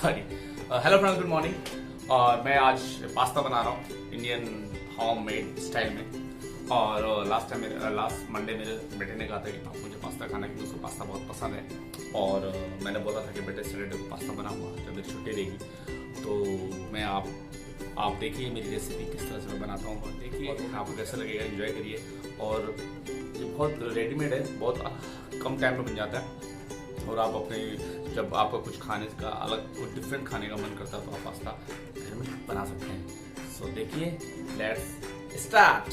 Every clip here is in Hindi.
Sorry. Hello friends, good morning. और मैं आज पास्ता बना रहा हूँ इंडियन होम मेड स्टाइल में। और लास्ट मंडे मेरे बेटे ने कहा था कि आप मुझे पास्ता खाना, क्योंकि उसको पास्ता बहुत पसंद है। और मैंने बोला था कि बेटे सैटरडे को पास्ता बनाऊंगा जब मेरी छुट्टी रहेगी। तो मैं आप देखिए मेरी रेसिपी किस तरह से मैं बनाता हूँ, और देखिए आपको कैसा लगेगा, एंजॉय करिए। और ये बहुत रेडीमेड है, बहुत कम टाइम में बन जाता है। और आप जब आपको कुछ खाने का अलग कुछ डिफरेंट खाने का मन करता है तो आप पास्ता घर में बना सकते हैं। सो देखिए, लेट्स स्टार्ट।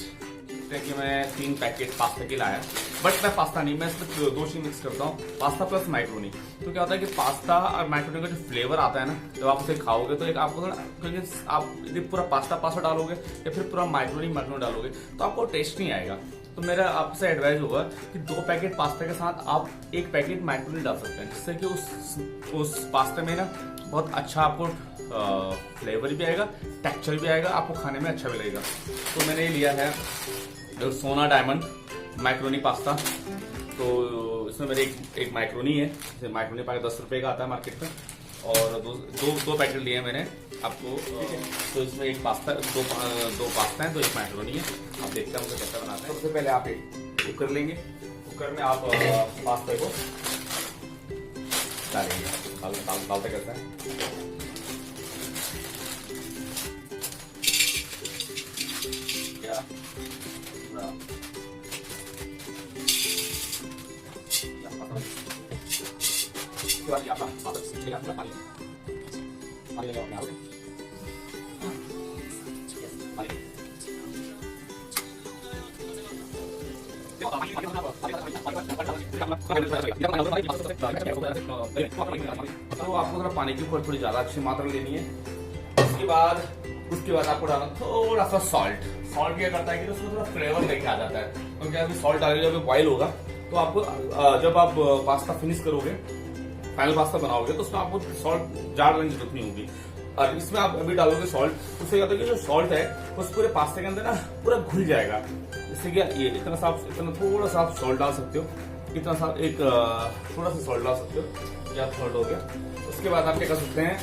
देखिए मैं 3 पैकेट पास्ता के लाया, बट मैं पास्ता नहीं, मैं इसमें 2 चीज मिक्स करता हूँ, पास्ता प्लस माइक्रोनी। तो क्या होता है कि पास्ता और माइक्रोनी का जो फ्लेवर आता है ना, जब आप उसे खाओगे तो एक आपको थोड़ा, क्योंकि आप यदि पूरा पास्ता डालोगे या फिर पूरा माइक्रोनी डालोगे तो आपको टेस्ट नहीं आएगा। तो मेरा आपसे एडवाइस होगा कि 2 पैकेट पास्ता के साथ आप 1 पैकेट माइक्रोनी डाल सकते हैं, जिससे कि उस पास्ता में ना बहुत अच्छा आपको फ्लेवर भी आएगा, टेक्सचर भी आएगा, आपको खाने में अच्छा भी लगेगा। तो मैंने ये लिया है सोना डायमंड माइक्रोनी पास्ता। तो इसमें मेरे एक माइक्रोनी है, माइक्रोनी पाके 10 रुपए का आता है मार्केट में। और दो पैकेट लिए मैंने आपको। तो इसमें एक पास्ता, दो पास्ता है, तो एक माइक्रोनी है। आप देखते हैं मुझे कैसे बनाते हैं। सबसे पहले आप एक कुकर लेंगे, कुकर में आप पास्ता को डालेंगे, डालते कैसे हैं। उसके बाद आप पानी लगाओ, तो आपको थोड़ा पानी की थोड़ी ज्यादा अच्छी मात्रा लेनी है। उसके बाद आपको डालना थोड़ा सा सॉल्ट। सॉल्ट क्या करता है कि उसमें थोड़ा फ्लेवर लेके आ जाता है। तो क्या सॉल्ट डालेंगे, जब बॉइल होगा तो आपको जब आप पास्ता फिनिश करोगे, फाइनल पास्ता बनाओगे, तो उसमें आपको सॉल्ट डालने की जरूरत नहीं होगी। और इसमें आप अभी डालोगे सॉल्ट, उससे क्या होता है कि जो सॉल्ट है उस पूरे पास्ते के अंदर ना पूरा घुल जाएगा। इससे क्या ये इतना थोड़ा सा आप सॉल्ट डाल सकते हो, इतना सा एक थोड़ा सा सॉल्ट डाल सकते हो, या सॉल्ट हो गया। उसके बाद आप क्या कर सकते हैं,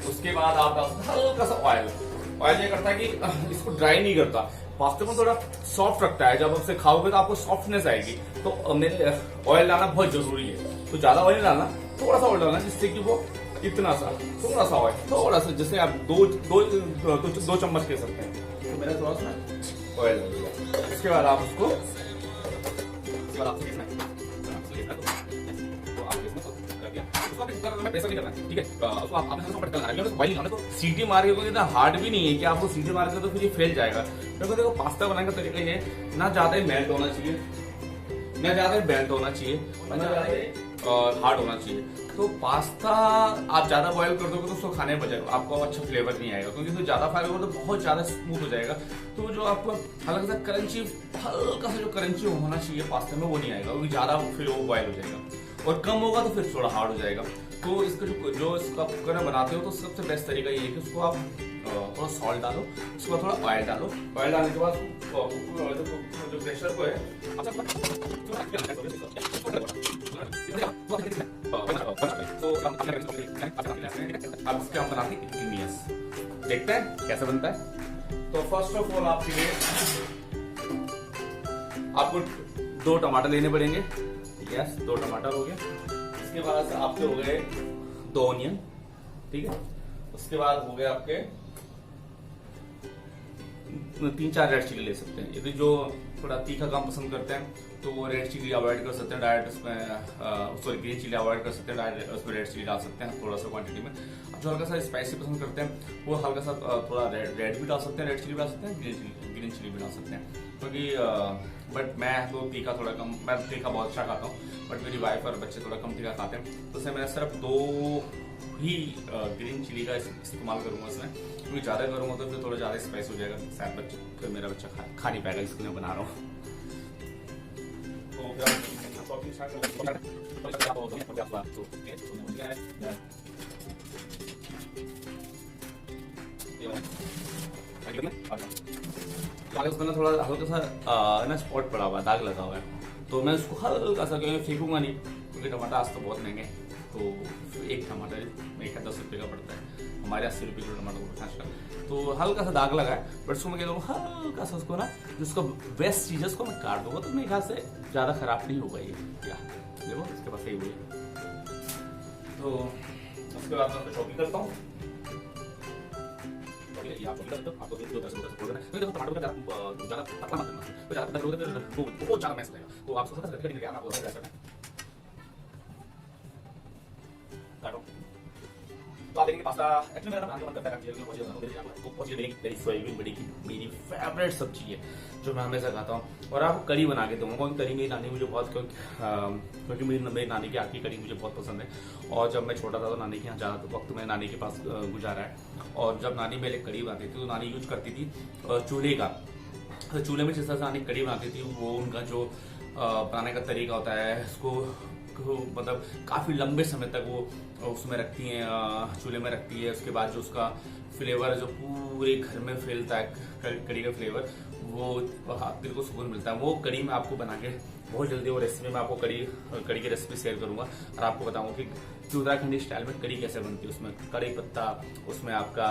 उसके बाद आप डाल सकते हैं हल्का सा ऑयल। ऑयल ये करता है कि इसको ड्राई नहीं करता, पास्ते को थोड़ा सॉफ्ट रखता है। जब आप उसे खाओगे तो आपको सॉफ्टनेस आएगी। तो ऑयल डालना बहुत जरूरी है। तो ज्यादा ऑयल डालना, थोड़ा सा ऑयल डालना, जिससे कि वो इतना सा थोड़ा सा ऑयल, थोड़ा सा, जैसे आप दो चम्मच कह सकते हैं। तो मैंने थोड़ा सा ऑयल डाल दिया। उसके बाद आप उसको प्रेशर नहीं करना है, ठीक है। उसको आपने तो सीटी मार के, इतना हार्ड भी नहीं है कि आपको सीटी मार के तो फिर ये फैल जाएगा। देखो पास्ता बनाने का तरीका ये, ना ज्यादा मेल्ट होना चाहिए, ना ज्यादा बेल्ट होना चाहिए, ना ज्यादा हार्ड होना चाहिए। तो पास्ता आप ज्यादा बॉयल कर दोगे तो उसको खाने में बजाएगा, आपको अच्छा फ्लेवर नहीं आएगा, क्योंकि तो ज्यादा फ्राई होगा तो बहुत ज्यादा स्मूथ हो जाएगा। तो जो आपको हल्का सा जो क्रंची होना चाहिए पास्ता में, वो नहीं आएगा, क्योंकि ज्यादा फिर वो बॉयल हो जाएगा। और कम होगा तो फिर थोड़ा हार्ड हो जाएगा। तो इसका जो इसका कुकर में बनाते हो, तो सबसे बेस्ट तरीका ये है कि उसको आप थोड़ा सॉल्ट डालो, उसके बाद थोड़ा ऑयल डालो। ऑयल डालने के बाद जो प्रेशर को है अब इसके हम बनाते हैं इंग्रेडिएंट्स, देखते हैं कैसे बनता है। तो फर्स्ट ऑफ ऑल आपको 2 टमाटर लेने पड़ेंगे। यस, 2 टमाटर हो गए। इसके बाद आपके हो गए 2 ऑनियन, ठीक है। उसके बाद हो गए आपके 3-4 रेड चिली ले सकते हैं। यदि जो थोड़ा तीखा काम पसंद करते हैं तो वो रेड चिली अवॉइड कर सकते हैं, डायरेक्ट उसमें ग्रीन चिली अवॉइड कर सकते हैं, डायरेक्ट उसमें रेड चिली डाल सकते हैं थोड़ा सा क्वांटिटी में। अब जो हल्का सा स्पाइसी पसंद करते हैं वो हल्का सा थोड़ा रेड भी डाल सकते हैं, रेड चिली भी डाल सकते हैं, ग्रीन चिली भी डाल सकते हैं। क्योंकि बट मैं तो तीखा थोड़ा कम, मैं तीखा बहुत अच्छा खाता हूँ, बट मेरी वाइफ और बच्चे थोड़ा कम तीखा खाते हैं। तो इसमें मैं सिर्फ 2 ही ग्रीन चिली का इस्तेमाल करूंगा इसमें, क्योंकि ज्यादा करूंगा तो फिर थोड़ा ज्यादा स्पाइस हो जाएगा, शायद फिर मेरा बच्चा खा नहीं पाएगा, इसको मैं बना रहा हूँ। उसमें थोड़ा हल्का सा ना स्पॉट पड़ा हुआ है, दाग लगा हुआ है। तो मैं उसको हल्का सा, क्योंकि फेंकूंगा नहीं, क्योंकि टमाटर आज तो बहुत महंगे, तो एक टमाटर एक 10 रुपये का पड़ता है, हमारे 80 रुपये किलो टमाटर पड़ता है आजकल। तो हल्का सा दाग लगा है, बट उसको मैं कह दूँगा हल्का सा उसको ना, जिसको बेस्ट चीज़ है उसको मैं काट दूंगा, तो मेरे ख्याल से ज़्यादा खराब नहीं होगा ये। या देखो इसके पास सही हुई है। तो उसके बाद मैं शॉपिंग करता हूँ। आपको टमाटो का ज़्यादा पतला मत करना, तो ज़्यादा पतला करोगे तो बहुत ज़्यादा मैस लगेगा। तो आप सोचते हैं क्या आपको ऐसा करना है। तो आप देखेंगे पास्ता एक्चुअली मेरा बनाने का मन करता है, मेरी सोयाबीन बड़ी की मेरी फेवरेट सब्जी है जो मैं हमेशा खाता हूँ। और आपको करी बना के दूंगा। कौन करी मेरी नानी मुझे बहुत, क्योंकि मेरी नानी की आखिरी करी मुझे बहुत पसंद है। और जब मैं छोटा था तो नानी के यहाँ ज़्यादा वक्त मैं नानी के पास गुजारा है। और जब नानी मेरे कड़ी बनाती थी तो नानी यूज करती थी चूल्हे का। तो चूल्हे में जिस तरह से नानी कड़ी बनाती थी वो उनका जो बनाने का तरीका होता है उसको मतलब काफ़ी लंबे समय तक वो उसमें रखती हैं, चूल्हे में रखती है। उसके बाद जो उसका फ्लेवर जो पूरे घर में फैलता है कड़ी का फ्लेवर, वो दिल को सुकून मिलता है। वो कड़ी में आपको बना के बहुत जल्दी वो रेसिपी मैं आपको कड़ी की रेसिपी शेयर करूंगा और आपको बताऊंगा कि उत्तराखंडी स्टाइल में कड़ी कैसे बनती है। उसमें कड़ी पत्ता, उसमें आपका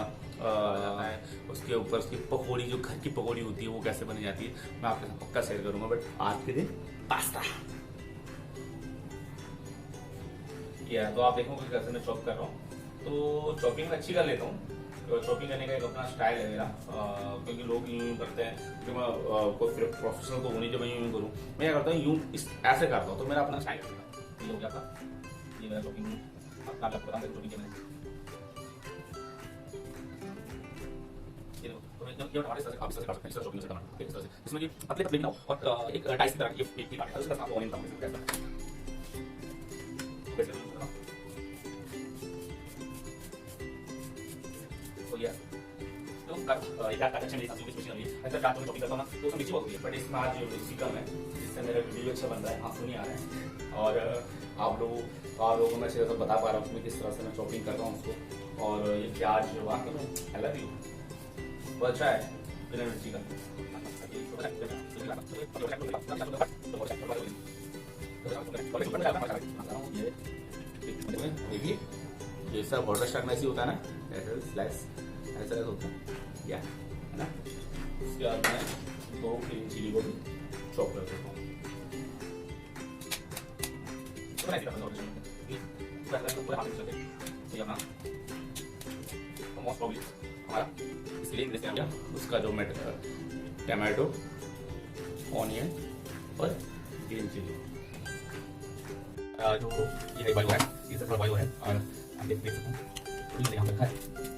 उसके ऊपर उसकी पकौड़ी, जो घर की पकौड़ी होती है वो कैसे बनी जाती है, मैं आपके साथ पक्का शेयर करूंगा। बट आज के दिन पास्ता किया है, तो आप देखोगे कैसे मैं चॉप कर रहा हूँ। तो चॉपिंग अच्छी कर लेता हूँ। तो चॉपिंग करने का एक अपना स्टाइल है मेरा, क्योंकि लोग यूं करते हैं कि मैं कोई प्रोफेशनल तो होनी जो मैं यूं करूँ। मैं क्या करता हूँ यूं ऐसे करता हूँ, तो मेरा अपना स्टाइल है। ये हो गया था, ये मेरा चॉपिंग अपना आपको बताऊँ चॉपिंग किया मैंने। इसमें कि पतले पतले बनाओ और एक डाइस की तरह एक काट उसका साथ ऑनियन डालूंगा। तो ये तो अच्छा मेरी सासू की स्पेशल है। ऐसा चाट में चॉपिंग करता हूं ना तो उसमें मिर्ची बहुत होती है, बट इसमें आज मिर्ची कम है, जिससे मेरा वीडियो अच्छा बन रहा है, आंसू नहीं आ रहे हैं। और आप लोगों को मैं अच्छे से बता पा रहा हूँ किस तरह से मैं चॉपिंग कर रहा हूँ उसको। और ये प्याज वाकई में आई लव यू बहुत अच्छा है बिना मिर्ची का। देखिए ये सब बॉर्डर स्टार्ट में ऐसे होता है ना, ऐसे स्लाइस ऐसा होता है या है ना। उसके बाद मैं 2 ग्रीन चिली को भी चॉप कर देता हूँ। हमारा इसके लिए उसका जो टमाटो, ऑनियन और ग्रीन चिली जो ये बॉयल है, इसे थोड़ा बॉयल है और हम देख सकते हैं यहाँ रखा है।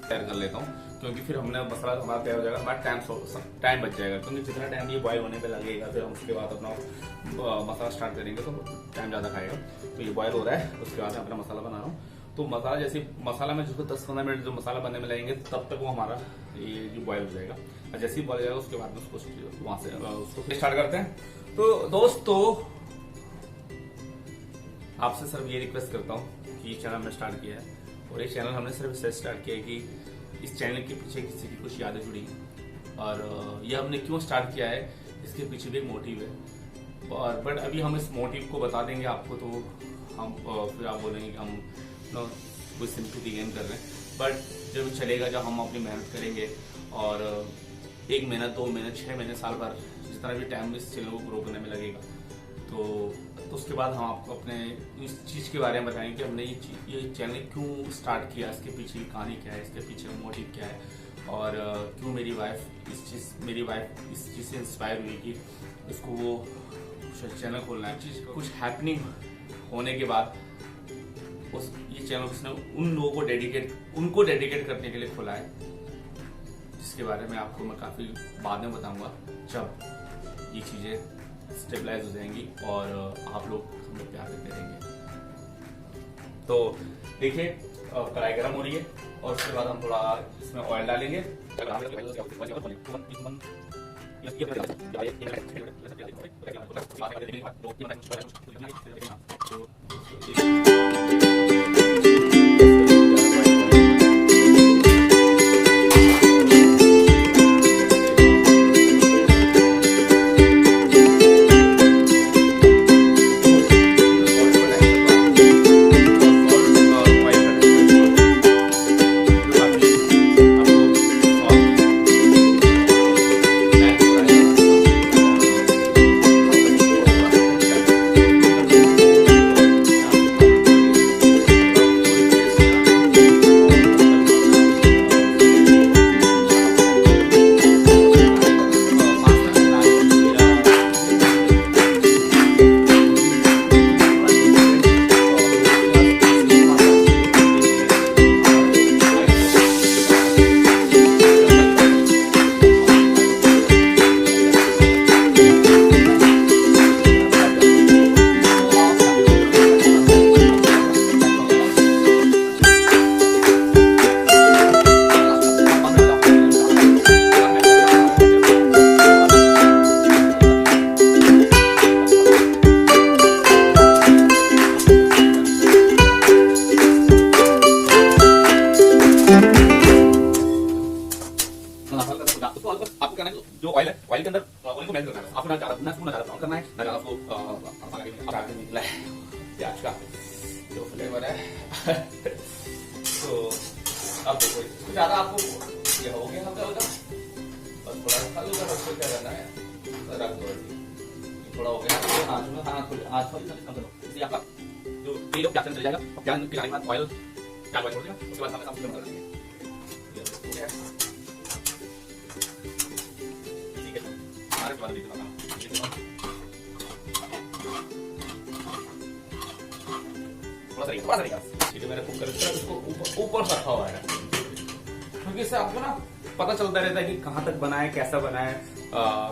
तैयार कर लेता हूँ क्योंकि फिर हमने मसाला हमारा तैयार हो जाएगा, हमारा टाइम बच जाएगा। क्योंकि जितना टाइम ये बॉयल होने पे लगेगा फिर हम उसके बाद अपना मसाला स्टार्ट करेंगे तो टाइम ज़्यादा खाएगा। तो ये बॉयल हो रहा है, उसके बाद मैं अपना मसाला बना रहा हूँ। तो मसाला जैसे मसाला में जिसको 10-15 मिनट जो मसाला बनने में लगेंगे तब तक वो हमारा ये जो बॉयल हो जाएगा। और जैसे ही बॉयल हो जाएगा उसके बाद में उसको वहाँ से उसको स्टार्ट करते हैं। तो दोस्तों आपसे सिर्फ ये रिक्वेस्ट करता हूँ कि ये चैनल हमने स्टार्ट किया है और ये चैनल हमने सिर्फ इससे स्टार्ट किया है कि इस चैनल के पीछे किसी की कुछ यादें जुड़ी और ये हमने क्यों स्टार्ट किया है इसके पीछे भी एक मोटिव है। और बट अभी हम इस मोटिव को बता देंगे आपको तो हम फिर आप बोलेंगे कि हम कोई सिंपैथी गेन कर रहे हैं। बट जब चलेगा जब हम अपनी मेहनत करेंगे और 1 महीना 2 महीने 6 महीने साल भर जितना भी टाइम इस चैनल को ग्रो करने में लगेगा तो उसके बाद हम आपको अपने इस चीज़ के बारे में बताएंगे कि हमने ये चैनल क्यों स्टार्ट किया, इसके पीछे की कहानी क्या है, इसके पीछे का मोटिव क्या है और क्यों मेरी वाइफ इस चीज़ से इंस्पायर हुई कि इसको वो चैनल खोलना है। कुछ हैपनिंग होने के बाद ये चैनल उसने उन लोगों को डेडिकेट करने के लिए खोला है, जिसके बारे में आपको मैं काफ़ी बाद में बताऊंगा जब ये चीज़ें स्टेबलाइज हो जाएंगी और आप लोग हमें प्यार देते रहेंगे। तो देखिए कढ़ाई गर्म हो रही है और उसके बाद हम थोड़ा इसमें ऑयल डालेंगे। प्याज का जो फ्लेवर है तो अब देखो इसको ज्यादा आपको ये हो गया हल्का हल्का, बस थोड़ा हल्का रखो, क्या करना है रख दो, थोड़ा हो गया आज थोड़ी आपका जो तेल प्याज चल जाएगा, प्याज के बाद ऑयल प्याज छोड़ देगा, उसके बाद हमें सब बना देंगे। ठीक है, हमारे बाद देखो थोड़ा सा ठीक है, मैंने कुकर इसको ऊपर रखा हुआ है क्योंकि इससे आपको ना पता चलता रहता है कि कहाँ तक बना है, कैसा बना है,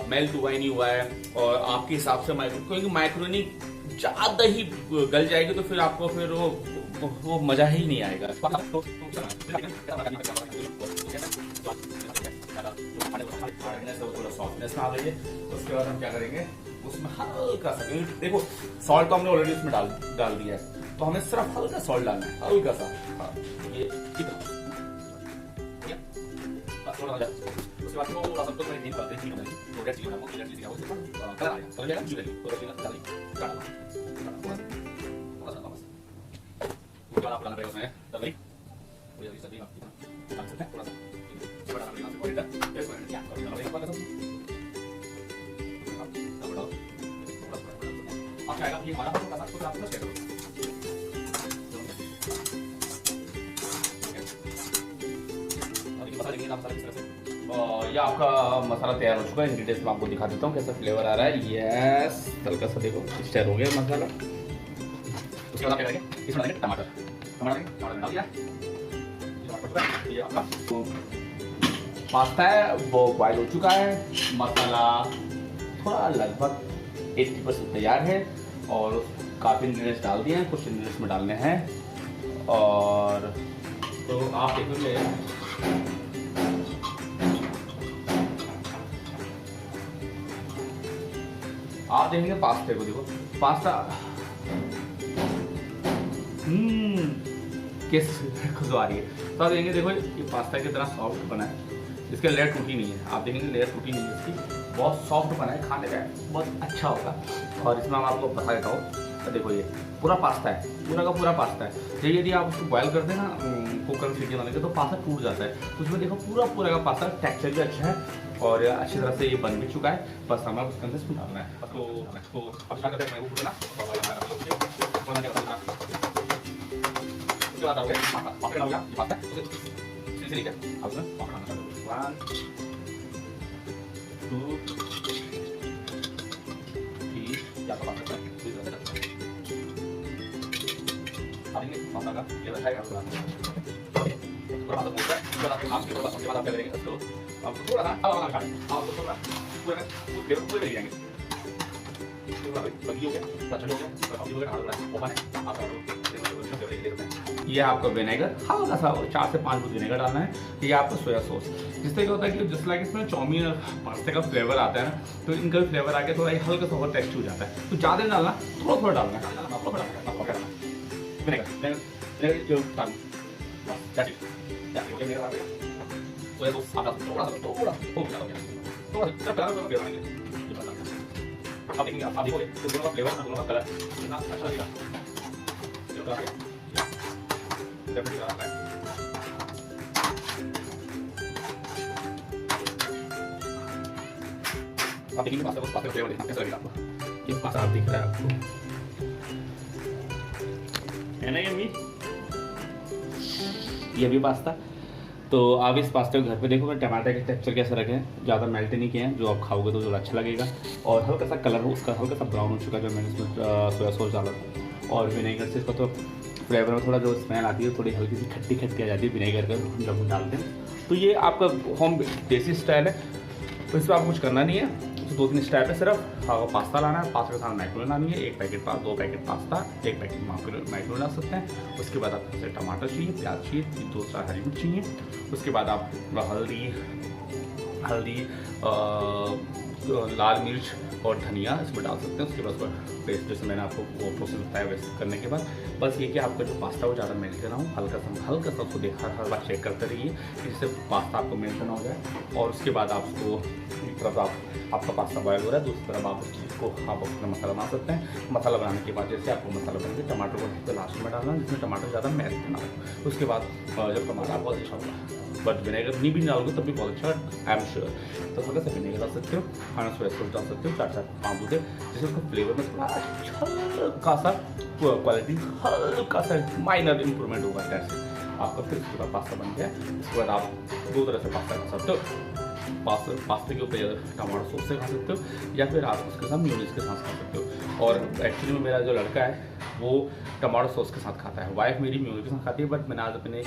मेल्ट हुआ ही नहीं हुआ है, और आपके हिसाब से क्योंकि मैक्रोनी ज्यादा ही गल जाएगी तो फिर आपको फिर वो मजा ही नहीं आएगा। थोड़ा सॉफ्टनेस आ गई है, उसके बाद हम क्या करेंगे उसमें हल्का सा, देखो सॉल्ट तो हमने ऑलरेडी उसमें डाल दिया है, तो हमें सिर्फ हल्का सॉल्ट डालना है, हल्का सा। ये थोड़ा उसके बाद थोड़ा सा तो मैं नहीं करते ठीक है, तो रेड चिली डालूंगा, रेड चिली डालूंगा, उसको कलर आएगा, कलर आएगा चिली तो चिली डाल देंगे, थोड़ा सा बस उसके बाद आप डालना पड़ेगा उसमें तब नहीं वो ये सब्जी आप डाल सकते हैं, थोड़ा सा थोड़ा डालना पड़ेगा, इसको क्या कर डालना पड़ेगा सब आप आएगा ये हमारा थोड़ा सा कुछ आप शेयर करो। ये आपका मसाला तैयार हो चुका है, इंग्रेडिएंट्स मैं आपको दिखा देता हूँ कैसा फ्लेवर आ रहा है। यस, हल्का सा देखो स्टर हो गया मसाला। उसके बाद क्या करेंगे, इसमें डालेंगे टमाटर, टमाटर डाल दिया, ये आपका पास्ता है वो बॉइल हो चुका है, मसाला थोड़ा लगभग 80% तैयार है, और काफ़ी इंग्रेडिएंट्स डाल दिए हैं, कुछ इंग्रेडिएंट्स में डालने हैं, और तो आप देखोगे आप देखेंगे पास्ते को, देखो पास्ता किस खुशबू आ रही है, तो आप देखेंगे देखो ये पास्ता कितना सॉफ्ट बना है, इसके लेयर टूटी नहीं है, आप देखेंगे लेयर टूटी नहीं है इसकी, बहुत सॉफ्ट बना है, खाने का बहुत अच्छा होगा। और इसमें मैं आपको बता देता हूँ, तो देखो ये पूरा पास्ता है, पूरा का पूरा पास्ता है, ये यदि आप उसको बॉयल करते हैं ना कुकर में सीटी बनाने के तो पास्ता टूट जाता है, तो उसमें देखो पूरा का पास्ता टेक्सचर भी अच्छा है और अच्छी तरह से ये बन भी चुका है, बस हमें उसके अंदर इसमें डालना है। तो अब क्या करते हैं, मैं वो ना उसके बाद आओगे पास्ता डाल दिया, पास्ता ठीक है, अब उसमें पास्ता डालना, 1 2 3 या तो पास्ता आगे पास्ता का ये रखेगा थोड़ा सा मोटा है, थोड़ा आप के बाद आप क्या करेंगे तो आप थोड़ा सा हवा लगा आप थोड़ा पूरे ले जाएंगे, ये आपका विनेगर हल्का सा 4 से 5 बूंद विनेगर डालना है, ये आपका सोया सॉस, जिससे क्या होता है कि जिस लाइक इसमें चाउमीन और पास्ते का फ्लेवर आता है ना, तो इनका भी फ्लेवर आके थोड़ा हल्का सा और टेस्ट हो जाता है, तो ज़्यादा डालना थोड़ा डालना है विनेगर जो आप देखेंगे आप देखोगे तो दोनों का फ्लेवर दोनों का कलर कितना अच्छा लगेगा, आप देखेंगे पास्ता का फ्लेवर देखना कैसा लगेगा आपको, ये पास्ता आप दिख रहा है आपको है ना ये भी पास्ता। तो आप इस पास्ते को घर पे देखोगे टमाटर के टेक्सचर कैसे रखे हैं, ज़्यादा मेल्ट नहीं किए हैं, जो आप खाओगे तो जो अच्छा लगेगा, और हल्का सा कलर हो उसका हल्का सा ब्राउन हो चुका है, जो मैंने इसमें सोया सॉस डाला था, और विनेगर से इसका तो फ्लेवर में थोड़ा जो स्मेल आती है थोड़ी हल्की सी खट्टी आ जाती है विनेगर का जब हम डालते हैं। तो ये आपका होम देसी स्टाइल है, तो इस पर आपको कुछ करना नहीं है, तो 2-3 स्टेप है, सिर्फ पास्ता लाना है, पास्ता के साथ मैक्रोनी लानी है, 1 packet 2 packet pasta, 1 packet macaroni ला सकते हैं। उसके बाद आपको टमाटर चाहिए, प्याज चाहिए, 2-4 हरी मिर्च चाहिए। उसके बाद आप हल्दी लाल मिर्च और धनिया इसमें डाल सकते हैं। उसके बाद उसका पेस्ट जैसे मैंने आपको वो प्रोसेस बताया वैसे करने के बाद बस ये कि आपका जो पास्ता वो ज़्यादा मेल्ट ना हो, हल्का सा उसको देखा हर बार चेक करते रहिए जिससे पास्ता आपको मेल्ट ना हो जाए। और उसके बाद आप उसको एक तरफ आपका पास्ता बॉयल हो रहा है, दूसरी तरफ आप उस चीज़ को आप अपना मसाला बना सकते हैं। मसाला बनाने के बाद जैसे आपको मसाला बनाएंगे टमाटर को लास्ट में डालना जिसमें टमाटर ज़्यादा मेल्ट ना हो। उसके बाद जब टमाटर बहुत अच्छा होगा, बट विनेगर नहीं भी डालोगे तब भी बहुत अच्छा आई एम श्योर। तो थोड़ा सा विनेगर डाल सकते हो, खाना सोया सॉस डाल सकते हो 4-5 बूंदे, जिससे उसका फ्लेवर में थोड़ा हल्का सा क्वालिटी हल्का सा माइनर इंप्रूवमेंट होगा। जैसे आपका फिर उसके बाद पास्ता बन गया। उसके बाद आप दो तरह से पास्ता खा सकते हो, पास्ते के ऊपर टमाटो सॉस से खा सकते हो या फिर आप उसके साथ मेयोनीज के साथ खा सकते हो। और एक्चुअली में मेरा जो लड़का है वो टमाटो सॉस के साथ खाता है, वाइफ मेरी मेयोनीज के साथ खाती है, बट मैंने आज अपने